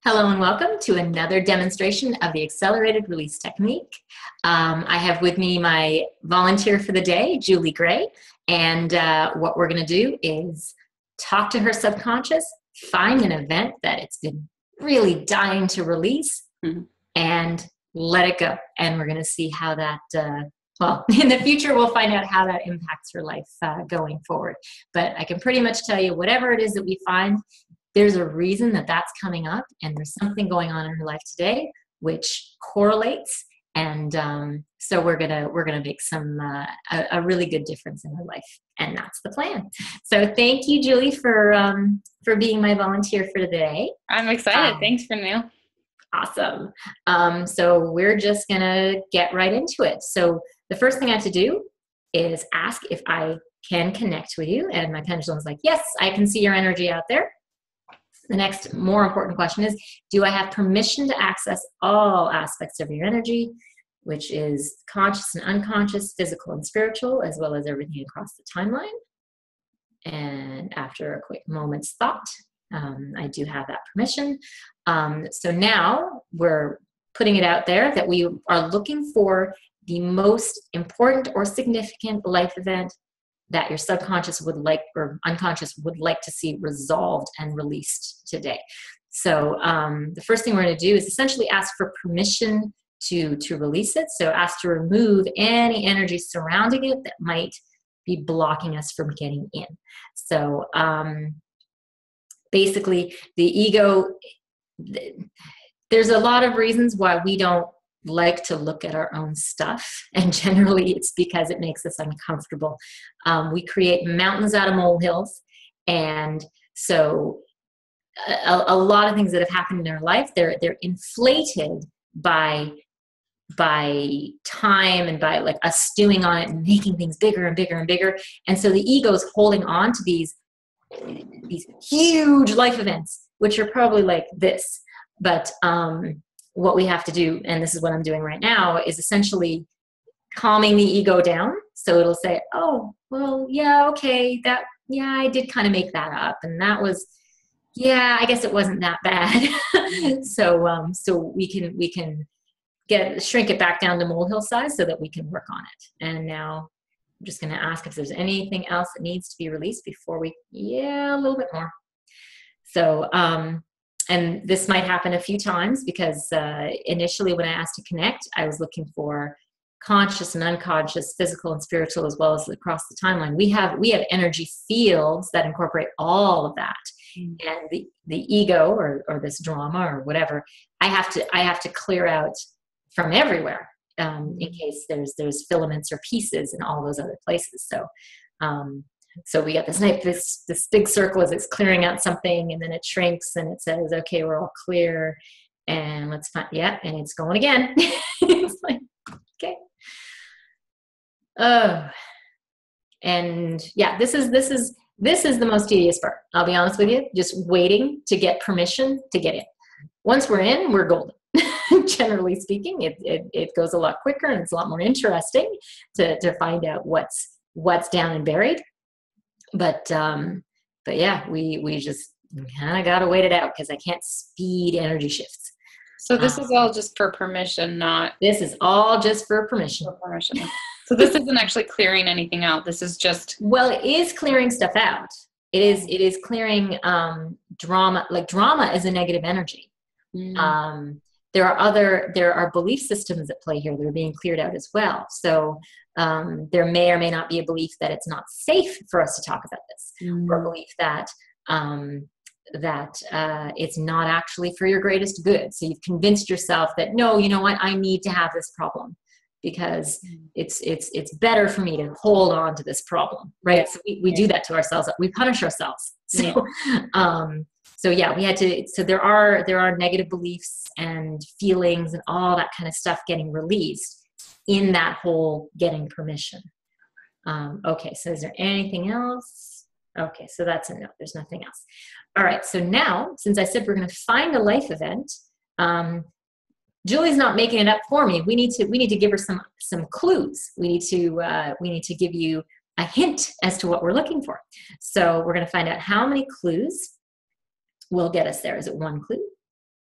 Hello and welcome to another demonstration of the accelerated release technique. I have with me my volunteer for the day, Julie Gray, and what we're going to do is talk to her subconscious, find an event that it's been really dying to release, and let it go. And we're going to see how that, well, in the future, we'll find out how that impacts her life going forward. But I can pretty much tell you whatever it is that we find, there's a reason that that's coming up, and there's something going on in her life today which correlates, and so we're gonna make some a really good difference in her life, and that's the plan. So thank you, Julie, for being my volunteer for today. I'm excited. Thanks for now. Awesome. So we're just gonna get right into it. So the first thing I have to do is ask if I can connect with you, and my pendulum's like, yes, I can see your energy out there. The next more important question is, do I have permission to access all aspects of your energy, which is conscious and unconscious, physical and spiritual, as well as everything across the timeline? And after a quick moment's thought, I do have that permission. So now we're putting it out there that we are looking for the most important or significant life event that your subconscious would like, or unconscious would like to see resolved and released today. So the first thing we're going to do is essentially ask for permission to release it. So ask to remove any energy surrounding it that might be blocking us from getting in. So basically the ego, there's a lot of reasons why we don't like to look at our own stuff, and generally it's because it makes us uncomfortable. We create mountains out of molehills, and so a lot of things that have happened in our life, they're inflated by time and by like us stewing on it and making things bigger and bigger and bigger. And so the ego is holding on to these huge life events, which are probably like this, but what we have to do, and this is what I'm doing right now, is essentially calming the ego down. So it'll say, oh, well, yeah, okay, that, yeah, I did kind of make that up. And that was, yeah, I guess it wasn't that bad. So we can shrink it back down to molehill size so that we can work on it. And now I'm just going to ask if there's anything else that needs to be released before a little bit more. So, and this might happen a few times because initially when I asked to connect, I was looking for conscious and unconscious, physical and spiritual, as well as across the timeline. We have energy fields that incorporate all of that. And the ego or this drama or whatever, I have to clear out from everywhere in case there's filaments or pieces in all those other places. So we got this big circle as it's clearing out something, and then it shrinks and it says, okay, we're all clear, and let's find, yeah, and it's going again. It's like, okay. Oh, and yeah, this is the most tedious part. I'll be honest with you, just waiting to get permission to get in. Once we're in, we're golden. Generally speaking, it goes a lot quicker, and it's a lot more interesting to find out what's down and buried. But yeah, we just kind of got to wait it out because I can't speed energy shifts. So this is all just for permission, not... This is all just for permission. So this isn't actually clearing anything out. This is just... Well, it is clearing stuff out. It is clearing drama. Like drama is a negative energy. There are belief systems at play here that are being cleared out as well. So there may or may not be a belief that it's not safe for us to talk about this, or a belief that it's not actually for your greatest good. So you've convinced yourself that, no, you know what, I need to have this problem because it's better for me to hold on to this problem, right? Yeah. So we do that to ourselves. We punish ourselves. So so yeah, we had to. So there are negative beliefs and feelings and all that kind of stuff getting released in that whole getting permission. Okay, so is there anything else? Okay, so that's a no. There's nothing else. All right, so now, since I said we're going to find a life event, Julie's not making it up for me. We need to give her some clues. We need to give you a hint as to what we're looking for. So we're going to find out how many clues will get us there. Is it one clue?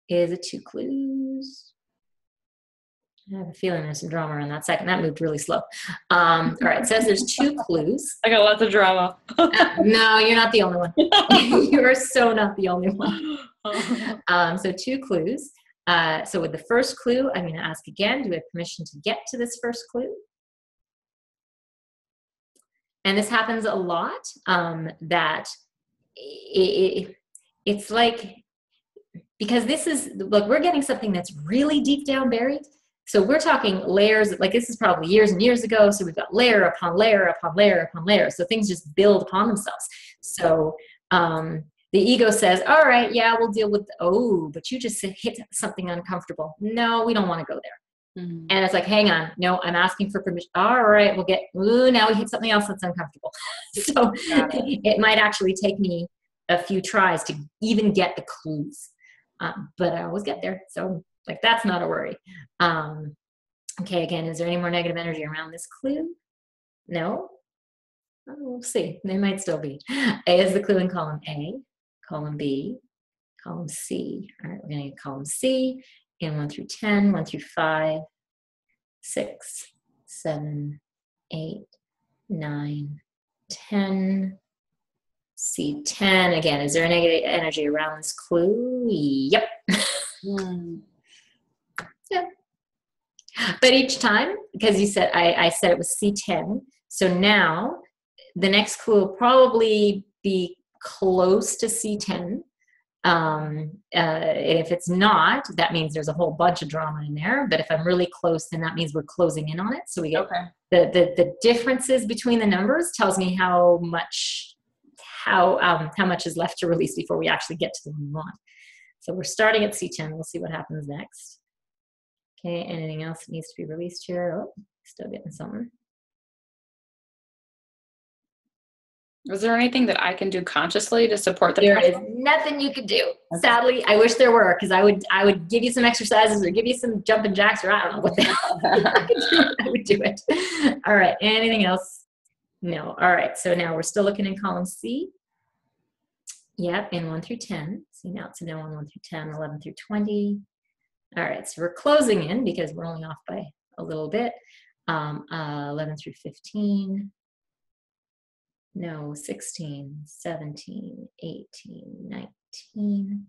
Is it 2 clues? I have a feeling there's some drama around that second. That moved really slow. All right, it says there's 2 clues. I got lots of drama. No, you're not the only one. You're so not the only one. So 2 clues. So with the first clue, I'm going to ask again, do we have permission to get to this first clue? And this happens a lot, that it's like, because this is, look, we're getting something that's really deep down buried. So we're talking layers, like this is probably years and years ago. So we've got layer upon layer upon layer upon layer. So things just build upon themselves. So the ego says, all right, yeah, we'll deal with, oh, but you just hit something uncomfortable. No, we don't want to go there. Mm-hmm. And it's like, hang on, no, I'm asking for permission. All right, we'll get, ooh, now we hit something else that's uncomfortable. So it might actually take me a few tries to even get the clues. But I always get there. So like, that's not a worry. Okay, again, is there any more negative energy around this clue? No? Oh, we'll see. They might still be. A is the clue in column A, column B, column C. All right, we're going to get column C in 1 through 10, 1 through 5, 6, 7, 8, 9, 10. C10. Again, is there a negative energy around this clue? Yep. Yeah. But each time, because you said, I said it was C10. So now the next clue will probably be close to C10. If it's not, that means there's a whole bunch of drama in there. But if I'm really close, then that means we're closing in on it. So we get the differences between the numbers tells me how much is left to release before we actually get to the one we want. So we're starting at C10. We'll see what happens next. Okay, anything else that needs to be released here? Oh, still getting something. Is there anything that I can do consciously to support the There is nothing you can do. Okay. Sadly, I wish there were, because I would give you some exercises or give you some jumping jacks, or I don't know what the hell I would do it. All right, anything else? No. All right, so now we're still looking in column C. Yep, in 1 through 10. See, now it's a no on 1 through 10, 11 through 20. All right, so we're closing in because we're only off by a little bit. 11 through 15. No, 16, 17, 18, 19.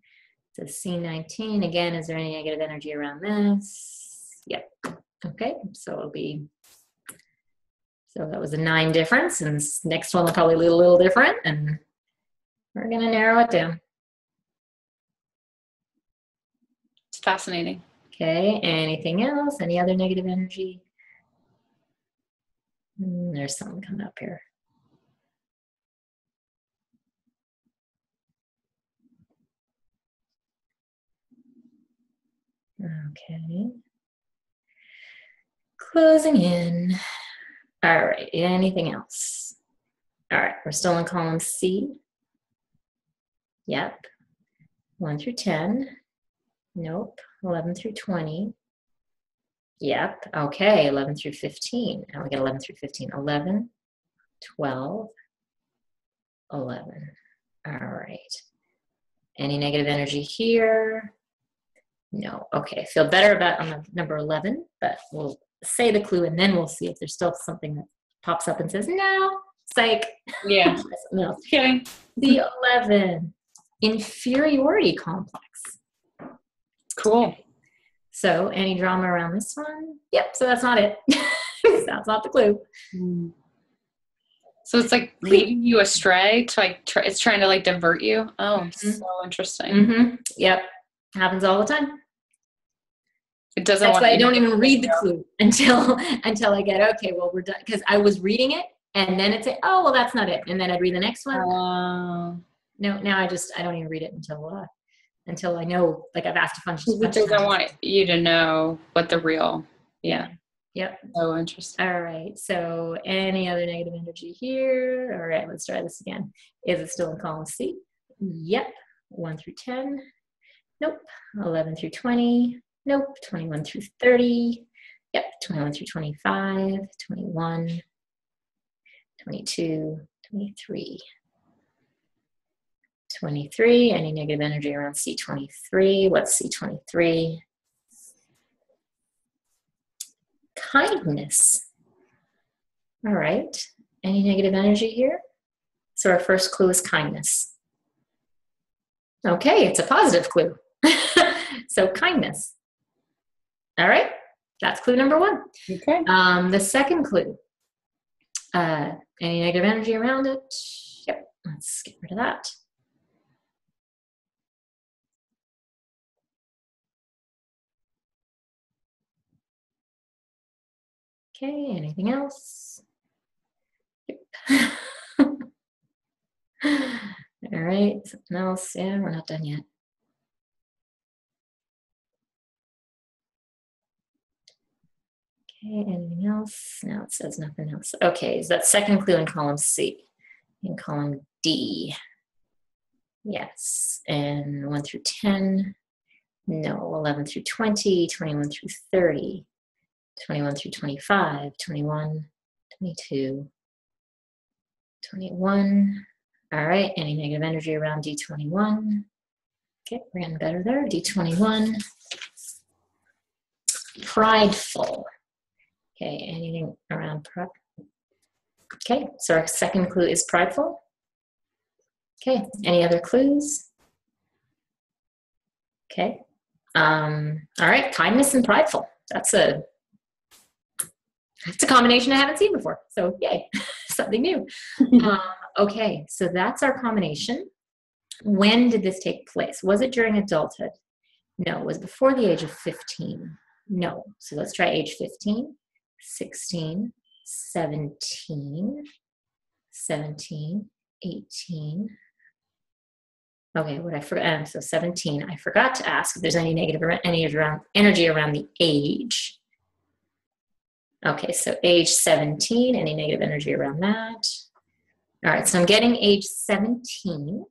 So C19. Again, is there any negative energy around this? Yep. Okay, so it'll be, so that was a 9 difference, and this next one will probably be a little different, and we're going to narrow it down. It's fascinating. Okay, anything else? Any other negative energy? There's something coming up here. Okay. Closing in. All right, anything else? All right, we're still in column C. Yep. 1 through 10. Nope. 11 through 20. Yep. Okay, 11 through 15. Now we get 11 through 15. 11, 12, 11. All right. Any negative energy here? No. Okay, feel better about on the number 11, but we'll say the clue and then we'll see if there's still something that pops up and says, no, psych. Yeah. No. Okay. The 11, inferiority complex. Cool. Okay. So any drama around this one? Yep, so that's not it. That's not the clue. So it's like leading you astray to like, it's trying to like divert you. Oh, so interesting. Mm-hmm. Yep. Happens all the time. It doesn't. That's why I don't even read the clue until I get, okay, well, we're done. Because I was reading it and then it'd say, oh, well, that's not it. And then I'd read the next one. No, now I don't even read it until I know, like I've asked a bunch of times. Because I want you to know what the real, yeah. Yep. So interesting. All right. So any other negative energy here? All right, let's try this again. Is it still in column C? Yep. 1 through 10. Nope. 11 through 20. Nope. 21 through 30. Yep. 21 through 25. 21. 22. 23. 23, any negative energy around C23? What's C23? Kindness. All right. Any negative energy here? So our first clue is kindness. Okay, it's a positive clue. So kindness. All right, that's clue number 1. Okay. The second clue. Any negative energy around it? Yep, let's get rid of that. Okay, anything else? Yep. All right, something else. Yeah, we're not done yet. Okay, anything else? No, it says nothing else. Okay, is that second clue in column C? In column D? Yes, and 1 through 10? No, 11 through 20, 21 through 30, 21 through 25, 21, 22, 21. All right, any negative energy around D21? Okay, we're getting better there. D21. Prideful. Okay, anything around pride? Okay, so our second clue is prideful. Okay, any other clues? Okay. All right, kindness and prideful. That's a combination I haven't seen before. So yay, something new. Okay, so that's our combination. When did this take place? Was it during adulthood? No. Was it before the age of 15? No. So let's try age 15, 16, 17, 17, 18. Okay, what I forgot, so 17. I forgot to ask if there's any negative energy around the age. Okay, so age 17, any negative energy around that? All right, so I'm getting age 17,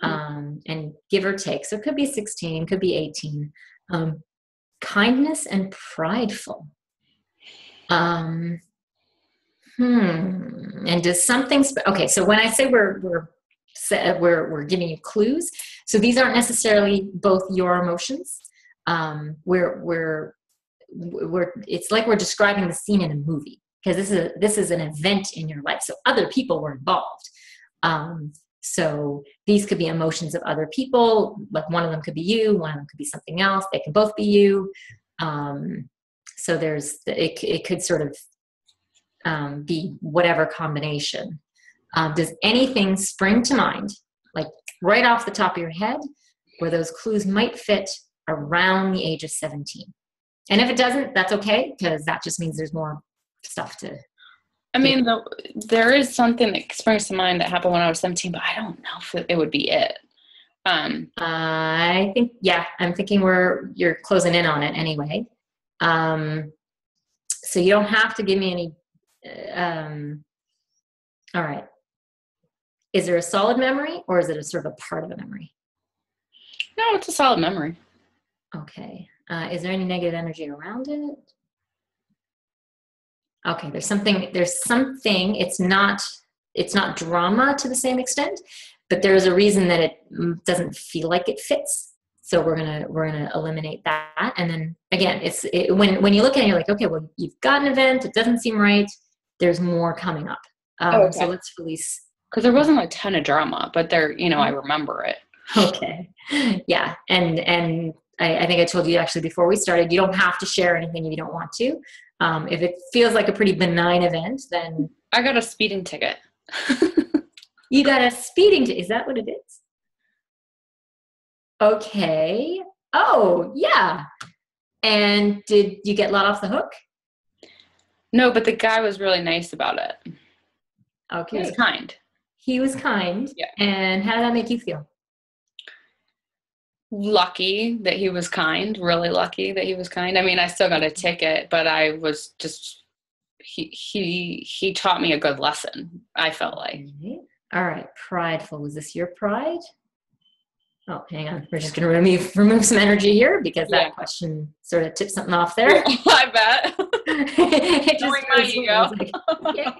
and give or take. So it could be 16, could be 18. Kindness and prideful. And does something, okay, so when I say we're giving you clues, so these aren't necessarily both your emotions. It's like we're describing the scene in a movie, because this is an event in your life, so other people were involved. So these could be emotions of other people, like one of them could be you, one of them could be something else, they can both be you. So it could sort of be whatever combination. Does anything spring to mind, like right off the top of your head, where those clues might fit around the age of 17? And if it doesn't, that's okay, because that just means there's more stuff to... I mean, there is something that springs to mind that happened when I was 17, but I don't know if it would be it. I think, yeah, I'm thinking you're closing in on it anyway. So you don't have to give me any... all right. Is there a solid memory, or is it a sort of a part of a memory? No, it's a solid memory. Okay. Is there any negative energy around it? Okay, there's something, it's not drama to the same extent, but there's a reason that it doesn't feel like it fits. So we're gonna eliminate that. And then again, when you look at it, you're like, okay, well, you've got an event, it doesn't seem right, there's more coming up. Okay. So let's release. Because there wasn't a ton of drama, but there, I remember it. Okay. Yeah. And I think I told you actually before we started, you don't have to share anything if you don't want to. If it feels like a pretty benign event, then... I got a speeding ticket. You got a speeding ticket. Is that what it is? Okay. Oh, yeah. And did you get let off the hook? No, but the guy was really nice about it. Okay. He was kind. He was kind. Yeah. And how did that make you feel? Lucky that he was kind, really lucky that he was kind. I mean, I still got a ticket, but I was just, he taught me a good lesson, I felt like. All right, prideful. Was this your pride? Oh, hang on. We're just going to remove some energy here, because that question sort of tipped something off there. Yeah, I bet. It just my ego. Like, okay,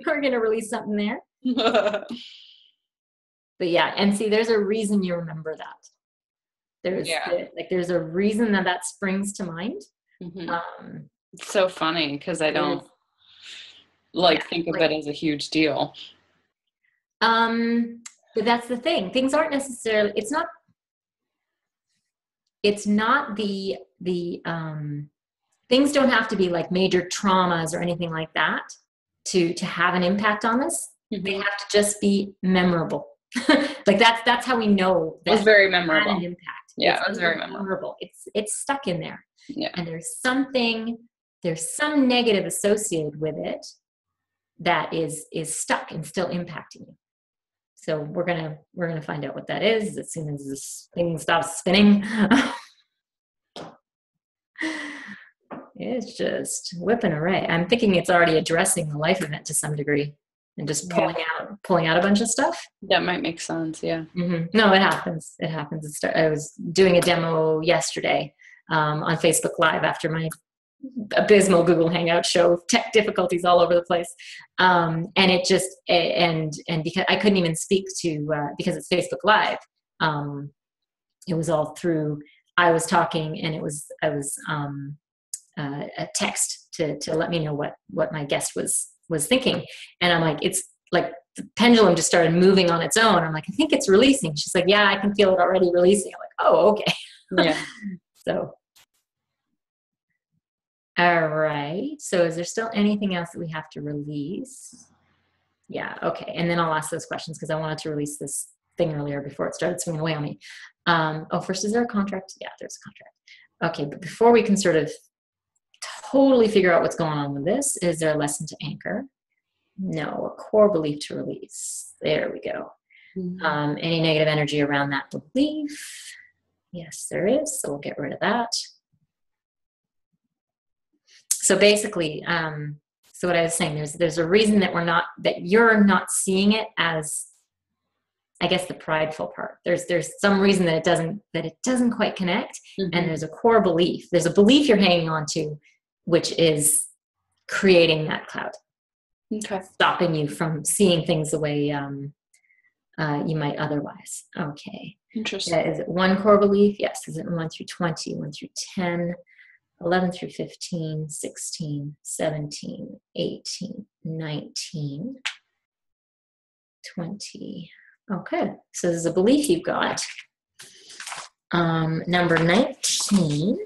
we're going to release something there. But yeah, and see, there's a reason you remember that. There's a reason that springs to mind. It's so funny because I don't think of it as a huge deal. But that's the thing. Things aren't necessarily, it's not the things don't have to be like major traumas or anything like that to have an impact on us. They have to just be memorable. Like that's how we know that it was very memorable. Had an impact. Yeah, it was very memorable. It's stuck in there. Yeah. And there's some negative associated with it that is stuck and still impacting you. So we're gonna find out what that is as soon as this thing stops spinning. It's just whipping away. I'm thinking it's already addressing the life event to some degree and just pulling out a bunch of stuff. That might make sense. Yeah. Mm-hmm. No, it happens. It happens. I was doing a demo yesterday on Facebook Live after my abysmal Google Hangout show, tech difficulties all over the place. And it just, and because I couldn't even speak to, because it's Facebook Live, it was all through, I was talking and I was a text to let me know what my guest was thinking. And I'm like, it's like the pendulum just started moving on its own. I'm like, I think it's releasing. She's like, yeah, I can feel it already releasing. I'm like, oh, okay. Yeah. So, all right. So is there still anything else that we have to release? Yeah. Okay. And then I'll ask those questions because I wanted to release this thing earlier before it started swinging away on me. First, is there a contract? Yeah, there's a contract. Okay. But before we can sort of totally figure out what's going on with this, is there a lesson to anchor? No. A core belief to release. There we go. Mm-hmm. Any negative energy around that belief? Yes, there is. So we'll get rid of that. So basically, so what I was saying, there's a reason that you're not seeing it as, I guess, the prideful part. There's some reason that it doesn't quite connect. Mm-hmm. And there's a core belief. There's a belief you're hanging on to, which is creating that cloud. Okay. Stopping you from seeing things the way you might otherwise. Okay. Interesting. Is it one core belief? Yes. Is it 1 through 20, 1 through 10? 11 through 15, 16, 17, 18, 19, 20. Okay, so there's a belief you've got. Number 19.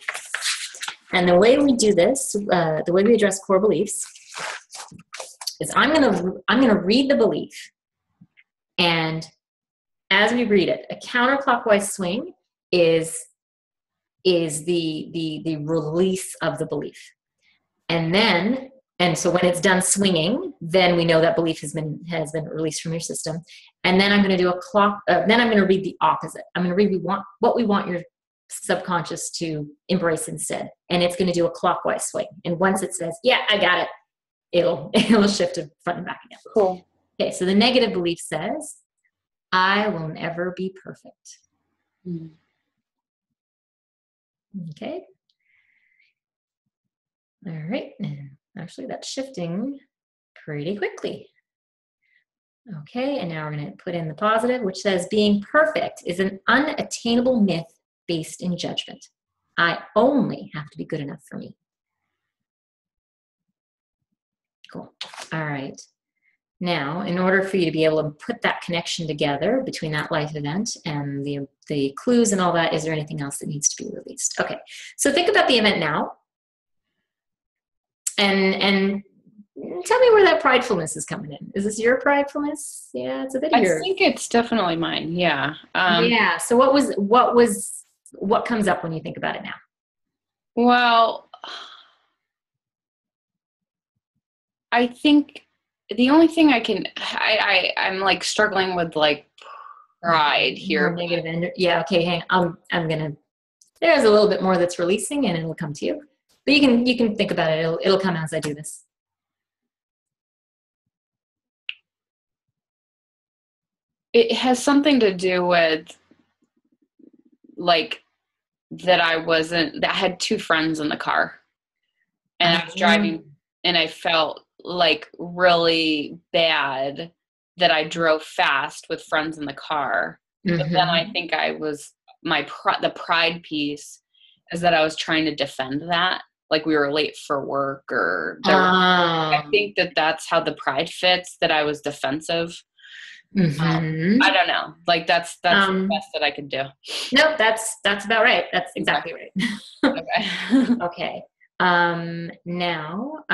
And the way we do this, the way we address core beliefs, is I'm gonna read the belief, and as we read it, a counterclockwise swing is the release of the belief. And so when it's done swinging, then we know that belief has been released from your system. And then I'm going to do then I'm going to read the opposite. I'm going to read what we want your subconscious to embrace instead. And it's going to do a clockwise swing. And once it says, yeah, I got it, it'll shift to front and back again. Cool. Okay. So the negative belief says, I will never be perfect. Mm-hmm. Okay. All right. Actually, that's shifting pretty quickly. Okay. And now we're going to put in the positive, which says being perfect is an unattainable myth based in judgment. I only have to be good enough for me. Cool. All right. Now, in order for you to be able to put that connection together between that life event and the clues and all that, is there anything else that needs to be released? Okay, so think about the event now, and tell me where that pridefulness is coming in. Is this your pridefulness? Yeah, it's a bit of yours. I think it's definitely mine. Yeah. Yeah. So what comes up when you think about it now? Well, I think the only thing I'm like struggling with like pride here. Yeah. Okay. Hang on. I'm gonna. There's a little bit more that's releasing, and it'll come to you. But you can think about it. It'll come as I do this. It has something to do with like that I had 2 friends in the car, and I was driving, and I felt like really bad that I drove fast with friends in the car. But then I think the pride piece is that I was trying to defend that. Like we were late for work I think that's how the pride fits, that I was defensive. I don't know. Like that's the best that I could do. No, that's about right. That's exactly right. Okay. Okay. Now,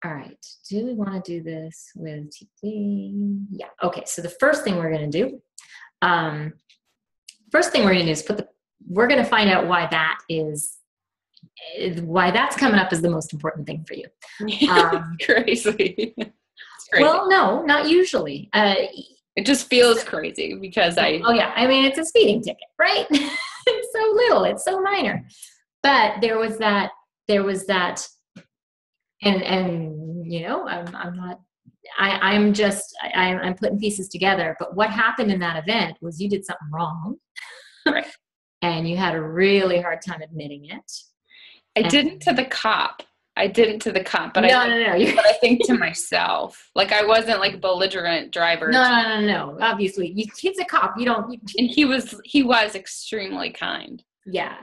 all right. Do we want to do this with TP? Yeah. Okay. So the first thing we're going to do, is we're going to find out why that's coming up as the most important thing for you. Crazy. Well, no, not usually. It just feels crazy because oh yeah. I mean, it's a speeding ticket, right? It's so little, it's so minor. But there was that, and you know, I'm putting pieces together. But what happened in that event was you did something wrong, right? And you had a really hard time admitting it. I didn't to the cop, but no. But I think to myself, like I wasn't like a belligerent driver. No. Obviously, he's a cop. You don't. And he was extremely kind. Yeah,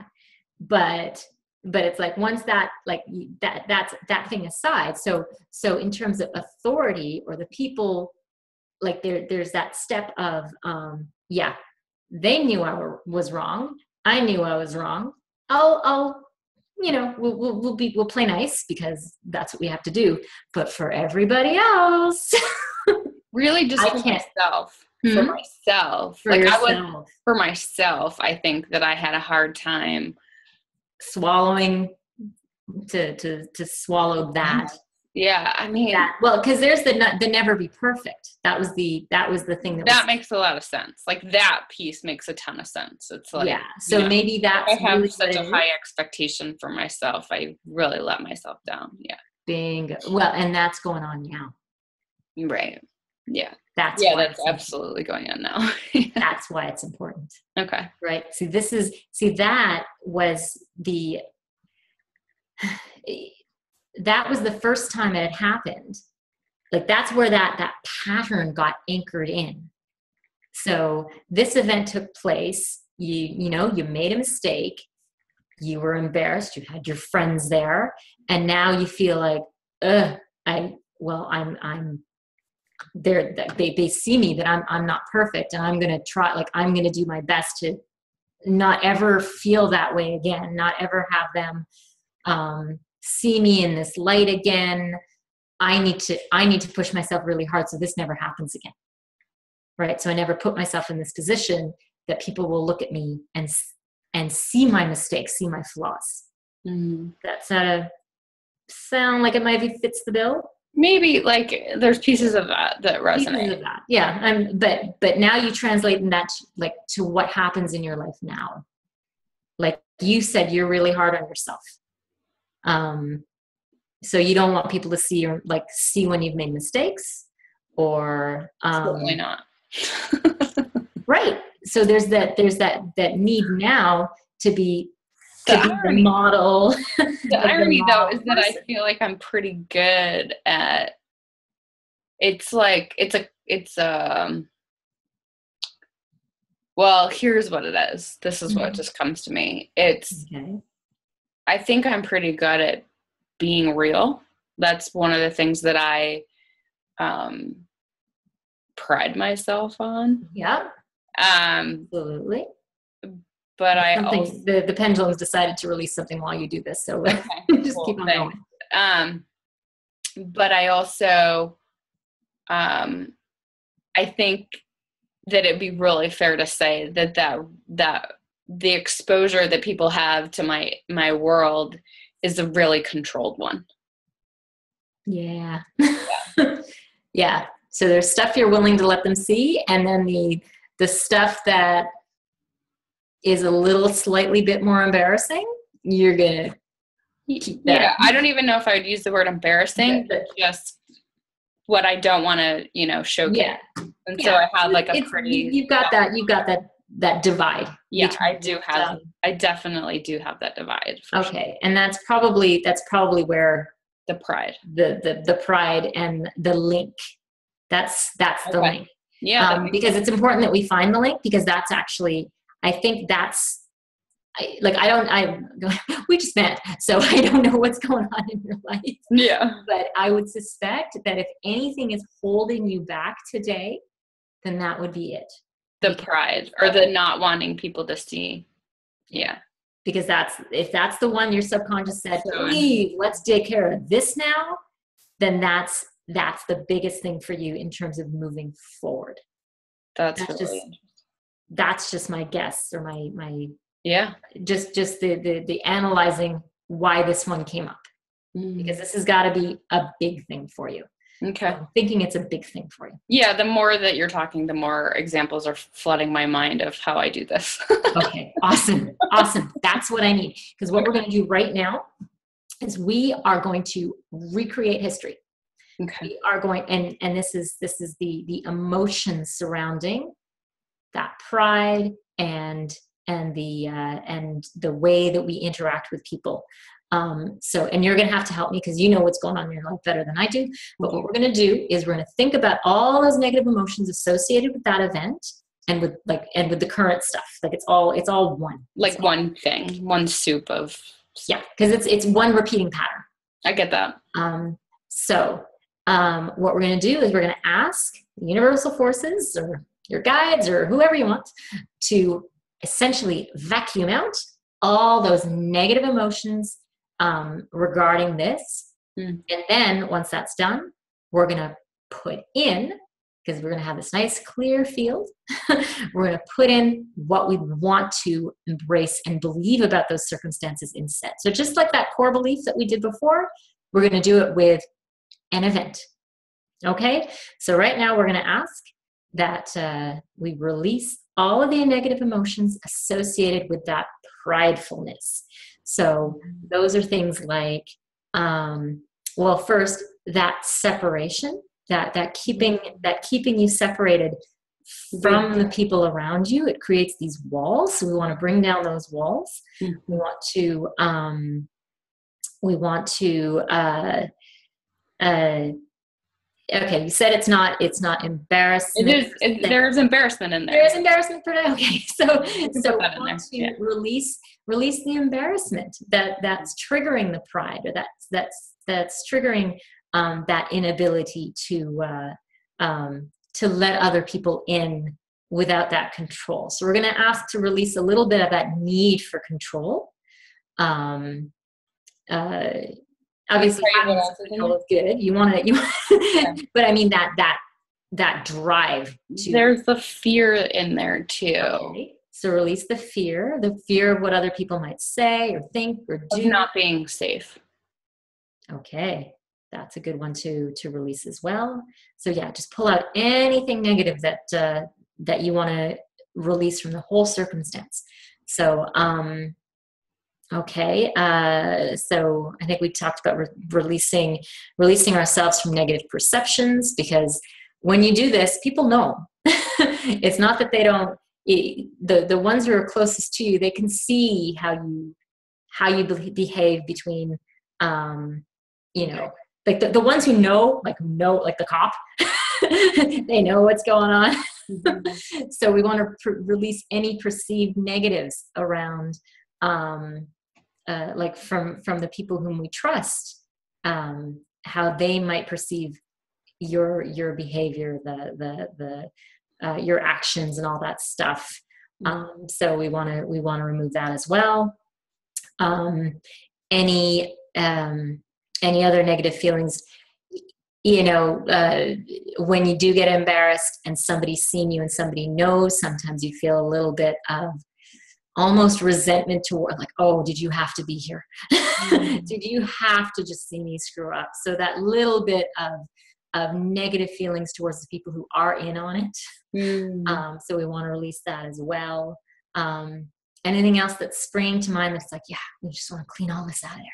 but it's like once that that thing aside. So in terms of authority or the people, like there's that step of they knew I was wrong. I knew I was wrong. I'll you know, we'll play nice because that's what we have to do. But for everybody else, really, just for myself. For myself, for myself, I think that I had a hard time swallowing to swallow that. Yeah, I mean, because there's the never be perfect. That was the thing that makes a lot of sense. Like that piece makes a ton of sense. It's like, so maybe that's I have really such a high expectation for myself. I really let myself down. Yeah. Well, and that's going on now. Right. Yeah. That's absolutely going on now. That's why it's important. Okay. Right. That was the first time it had happened. Like that's where that pattern got anchored in. So this event took place. You made a mistake. You were embarrassed. You had your friends there, and now you feel like, I'm there. They see me that I'm not perfect, and I'm gonna try. Like I'm gonna do my best to not ever feel that way again. Not ever have them see me in this light again. I need to push myself really hard so this never happens again. Right? So I never put myself in this position that people will look at me and see my mistakes, see my flaws. That's sound like it maybe fits the bill. Maybe like there's pieces of that resonate. Pieces of that. Yeah. But now you translate that to what happens in your life now. Like you said, you're really hard on yourself. So you don't want people to see when you've made mistakes or certainly not. Right. So there's that need now to be the model. The irony though is that I feel like I'm pretty good at well, here's what it is. This is what just comes to me. I think I'm pretty good at being real. That's one of the things that I pride myself on. Yeah. Absolutely. But the pendulum's decided to release something while you do this, so just keep on going. But I also, I think that it'd be really fair to say that the exposure that people have to my world is a really controlled one. Yeah. Yeah. So there's stuff you're willing to let them see, and then the stuff that is a little slightly bit more embarrassing, you're gonna keep that. Yeah, I don't even know if I would use the word embarrassing, but just what I don't want to, showcase. Yeah. And so I have like you've got that divide. Yeah, I do have. I definitely do have that divide. Okay, and that's probably where the pride, the pride and the link That's the Okay. link. Yeah. Because it's important that we find the link, because that's actually, I think that's, we just met, so I don't know what's going on in your life. Yeah. But I would suspect that if anything is holding you back today, then that would be it. The pride, or the not wanting people to see. Yeah. Because if that's the one your subconscious said, So please, let's take care of this now, then that's the biggest thing for you in terms of moving forward. That's just my guess, or my yeah, just the analyzing why this one came up, because this has got to be a big thing for you. Okay. I'm thinking it's a big thing for you. Yeah, the more that you're talking, the more examples are flooding my mind of how I do this. Okay, awesome. That's what I need. Because what we're going to do right now is we are going to recreate history. Okay. We are going, and this is the emotions surrounding that pride and the way that we interact with people. And you're going to have to help me, because you know what's going on in your life better than I do. But what we're going to do is we're going to think about all those negative emotions associated with that event, and with the current stuff. Like it's all one. Like one thing, one soup of. Yeah, because it's one repeating pattern. I get that. What we're going to do is we're going to ask the universal forces, or your guides, or whoever you want, to essentially vacuum out all those negative emotions regarding this. And then once that's done, we're going to put in, because we're going to have this nice clear field, we're going to put in what we want to embrace and believe about those circumstances instead. So just like that core belief that we did before, we're going to do it with an event. Okay? So right now we're going to ask that we release all of the negative emotions associated with that pridefulness. So those are things like, first, that separation, that keeping you separated from the people around you. It creates these walls. So we want to bring down those walls. We want to okay, you said it's not embarrassment. It is. There's embarrassment in there. There's embarrassment for that. Okay, so we want to release the embarrassment that's triggering the pride, or that's triggering that inability to let other people in without that control. So we're going to ask to release a little bit of that need for control. Obviously, having control is good. You want to, but I mean that drive. There's the fear in there too. Okay. So release the fear of what other people might say or think or do. Of not being safe. Okay, that's a good one to release as well. So yeah, just pull out anything negative that you want to release from the whole circumstance. So okay, so I think we talked about releasing ourselves from negative perceptions, because when you do this, people know. It's not that they don't. The ones who are closest to you, they can see how you behave between, like the ones who know, like the cop, they know what's going on. So we want to release any perceived negatives around. Like from the people whom we trust, how they might perceive your behavior, your actions, and all that stuff. So we want to remove that as well. Any other negative feelings, when you do get embarrassed and somebody's seen you and somebody knows, sometimes you feel a little bit of almost resentment toward, like, oh, did you have to be here? Did you have to just see me screw up? So that little bit of negative feelings towards the people who are in on it. So we want to release that as well. Anything else that's springing to mind that's like, yeah, we just want to clean all this out of there.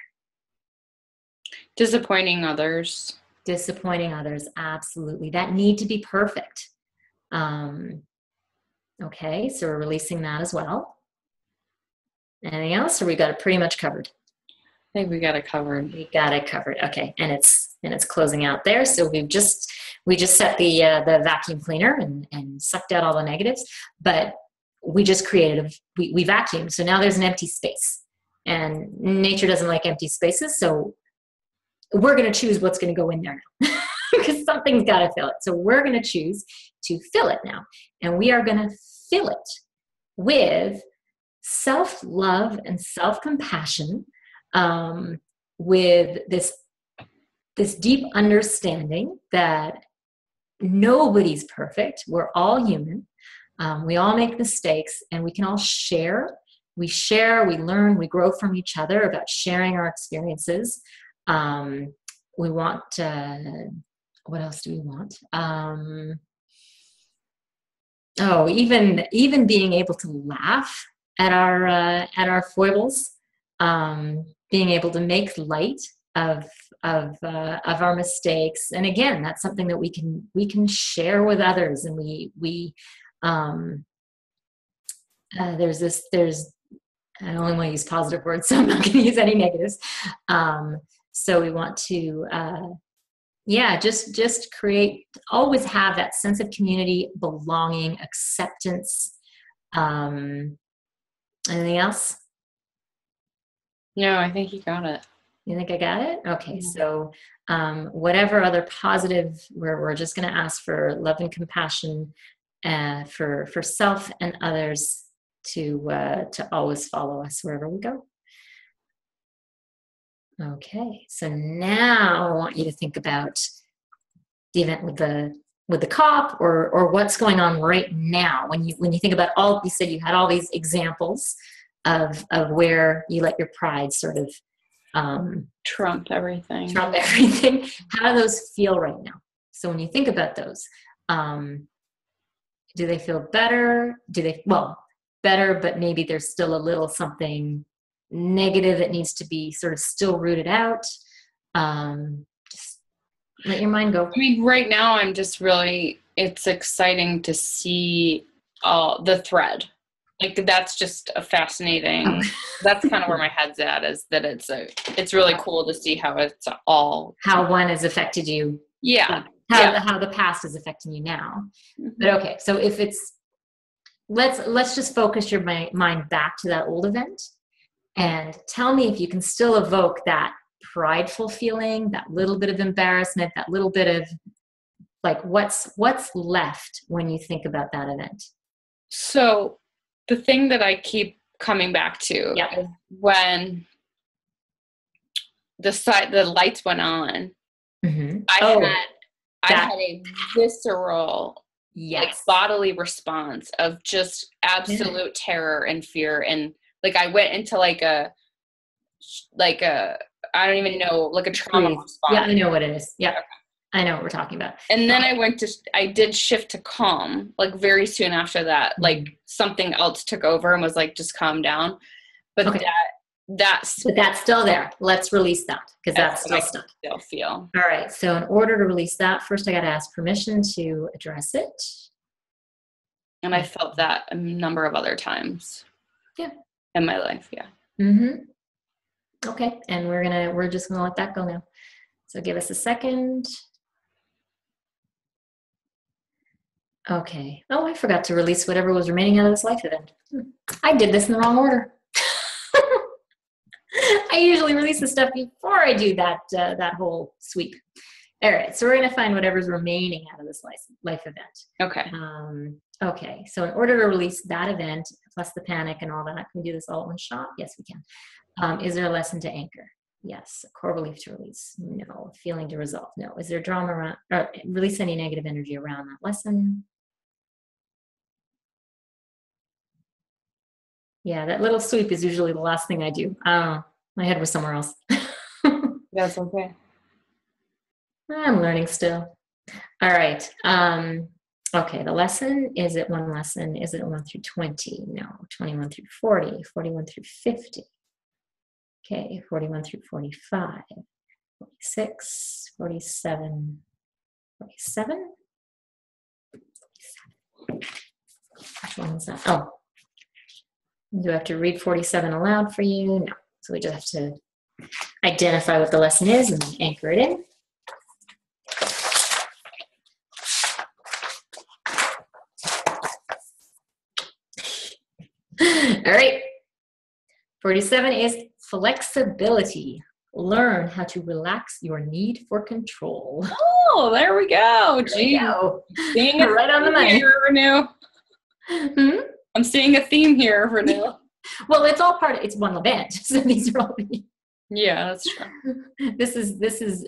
Disappointing others, absolutely. That need to be perfect. Okay, so we're releasing that as well. Anything else, or we got it pretty much covered? I think we got it covered. We got it covered. Okay, and it's closing out there. So we've just We just set the vacuum cleaner and sucked out all the negatives, but we just created we vacuumed. So now there's an empty space, and nature doesn't like empty spaces. So we're going to choose what's going to go in there now because something's got to fill it. So we're going to choose to fill it now. And we are going to fill it with self-love and self-compassion, with this deep understanding that nobody's perfect. We're all human. We all make mistakes, and we can all share. We learn, we grow from each other about sharing our experiences. We want, what else do we want? Even being able to laugh at our foibles, being able to make light of our mistakes. And again, that's something that we can share with others. And I only want to use positive words, so I'm not going to use any negatives. So we want to, just create, always have that sense of community, belonging, acceptance. Anything else? No, I think you got it. You think I got it? Okay. So whatever other positive, we're just going to ask for love and compassion for self and others to always follow us wherever we go. Okay. So now I want you to think about the event with the cop, or what's going on right now when you think about you said you had all these examples of where you let your pride sort of trump everything. How do those feel right now? So when you think about those, do they feel better? Better, but maybe there's still a little something negative that needs to be sort of still rooted out. Just let your mind go. I mean, right now I'm just really, it's exciting to see the thread. Like, that's just a fascinating, that's kind of where my head's at, is that it's really cool to see how it's all. How one has affected you. Yeah. How the past is affecting you now. Mm-hmm. But okay, so if it's, let's just focus your mind back to that old event and tell me if you can still evoke that prideful feeling, that little bit of embarrassment, that little bit of like, what's left when you think about that event? So the thing that I keep coming back to is when the lights went on, mm-hmm. I had a visceral, bodily response of just absolute terror and fear. And like, I went into like a, I don't even know, like a trauma response. Yeah, I know what it is. Yeah. Okay. I know what we're talking about. And then I did shift to calm, like very soon after that, like something else took over and was like, just calm down. But that's still there. Let's release that, because that's still stuck. Still feel. All right. So in order to release that, first I got to ask permission to address it. And I felt that a number of other times. Yeah. In my life. Yeah. Mm-hmm. Okay. And we're just gonna let that go now. So give us a second. Okay. Oh, I forgot to release whatever was remaining out of this life event. I did this in the wrong order. I usually release the stuff before I do that whole sweep. All right. So we're going to find whatever's remaining out of this life event. Okay. Okay. So in order to release that event, plus the panic and all that, can we do this all in one shot? Yes, we can. Is there a lesson to anchor? Yes. A core belief to release? No. A feeling to resolve? No. Is there drama around, or release any negative energy around that lesson? Yeah, that little sweep is usually the last thing I do. My head was somewhere else. That's okay. I'm learning still. All right. Okay, the lesson, is it one lesson? Is it 1 through 20? No. 21 through 40, 41 through 50. Okay, 41 through 45, 46, 47, 47? Which one is that? Oh. Do I have to read 47 aloud for you? No. So we just have to identify what the lesson is and anchor it in. 47 is flexibility. Learn how to relax your need for control. Oh, there we go. Gee, seeing a right on the money. Here, Renew. I'm seeing a theme here, Renew. Well, it's all it's one event. So these are all yeah, that's true. This is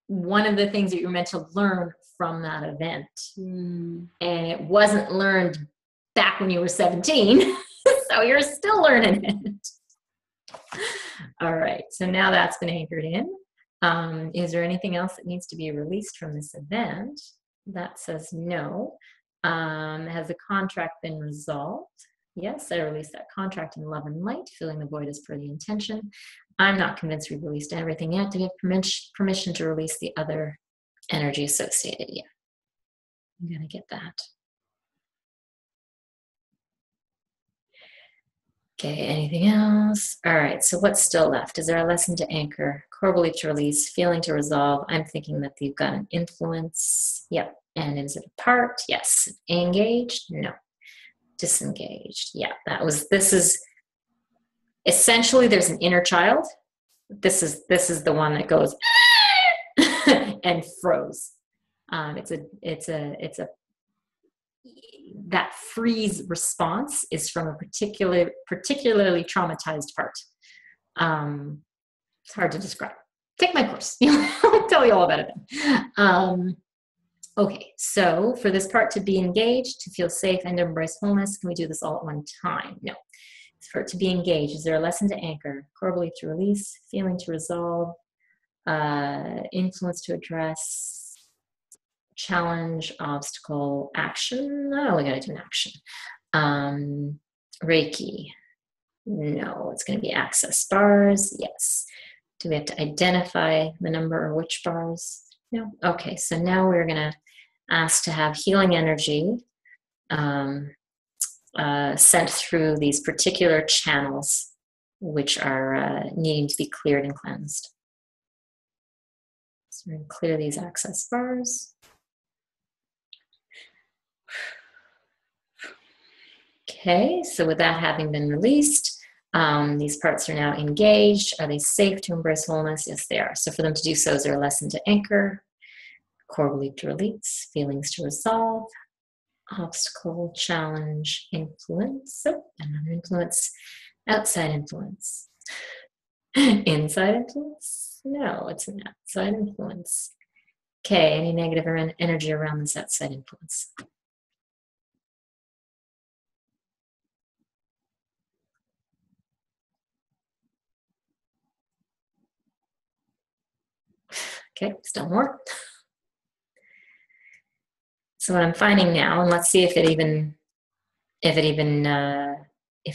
one of the things that you're meant to learn from that event. And it wasn't learned back when you were 17. So you're still learning it. All right. So now that's been anchored in. Is there anything else that needs to be released from this event? That says no. Has the contract been resolved? Yes, I released that contract in love and light, filling the void as per the intention. I'm not convinced we've released everything yet. Do we have permission to release the other energy associated? Yeah. I'm going to get that. Okay, anything else? All right, so what's still left? Is there a lesson to anchor, core belief to release, feeling to resolve? I'm thinking that you've got an influence. Yep. And is it a part? Yes. Engaged? No. Disengaged? Yeah, this is essentially there's an inner child. This is the one that goes and froze. It's a that freeze response is from a particularly traumatized part. It's hard to describe. Take my course. I'll tell you all about it. Okay, so for this part to be engaged, to feel safe and embrace wholeness, can we do this all at one time? No. For it to be engaged, is there a lesson to anchor, core belief to release, feeling to resolve, influence to address, challenge, obstacle, action? Oh, we got to do an action. Reiki? No. It's going to be access bars. Yes. Do we have to identify the number or which bars? No. Okay, so now we're going to ask to have healing energy sent through these particular channels, which are needing to be cleared and cleansed. So we're going to clear these access bars. Okay, so with that having been released, these parts are now engaged. Are they safe to embrace wholeness? Yes, they are. So for them to do so, is there a lesson to anchor, core belief to release, feelings to resolve, obstacle, challenge, influence, another influence, outside influence, inside influence? No, it's an outside influence. Okay, any negative energy around this outside influence? Okay, still more. So what I'm finding now, and let's see if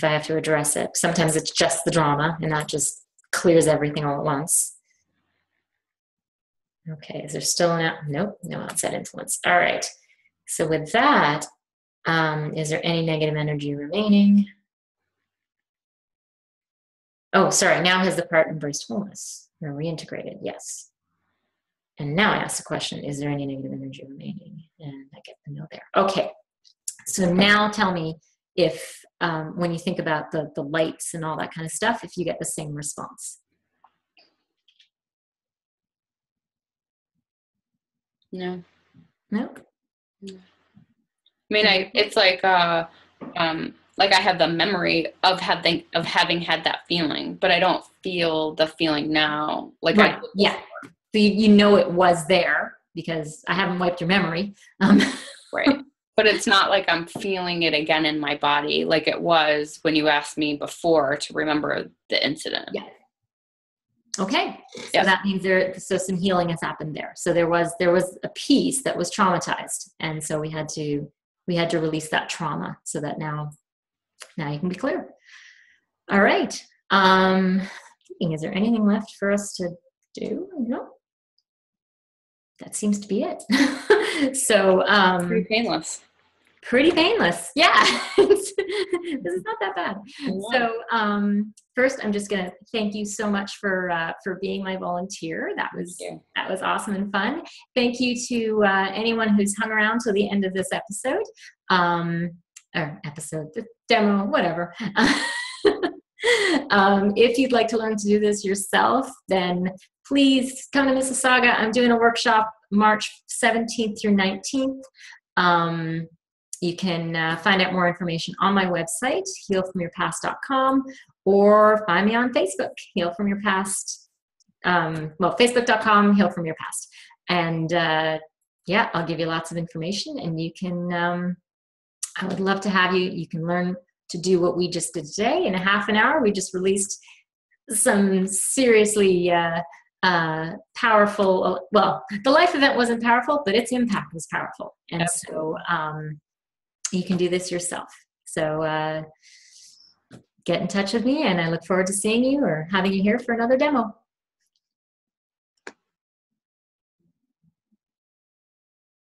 I have to address it. Sometimes it's just the drama, and that just clears everything all at once. Okay, is there still nope, no outside influence. All right. So with that, is there any negative energy remaining? Oh, sorry. Now has the part embraced wholeness or reintegrated? Yes. And now I ask the question, is there any negative energy remaining? And I get the no there. Okay. So now tell me if, when you think about the lights and all that kind of stuff, if you get the same response. No. No? I mean, it's like I have the memory of having had that feeling, but I don't feel the feeling now. Like right. Yeah. So you know it was there because I haven't wiped your memory. Right. But it's not like I'm feeling it again in my body like it was when you asked me before to remember the incident. Yeah. Okay. So that means so some healing has happened there. So there was a piece that was traumatized. And so we had to release that trauma so that now you can be clear. All right. Is there anything left for us to do? No. That seems to be it. So pretty painless. Pretty painless. Yeah. This is not that bad. Yeah. So first I'm just going to thank you so much for being my volunteer. That was awesome and fun. Thank you to anyone who's hung around till the end of this episode. The demo, whatever. If you'd like to learn to do this yourself, then please come to Mississauga. I'm doing a workshop March 17th through 19th. You can find out more information on my website, healfromyourpast.com, or find me on Facebook, Heal From Your Past. Facebook.com, Heal From Your Past. And yeah, I'll give you lots of information, and you can, I would love to have you. You can learn to do what we just did today in a half an hour. We just released some seriously powerful, well, the life event wasn't powerful, but its impact was powerful. And so you can do this yourself. So get in touch with me, and I look forward to seeing you or having you here for another demo.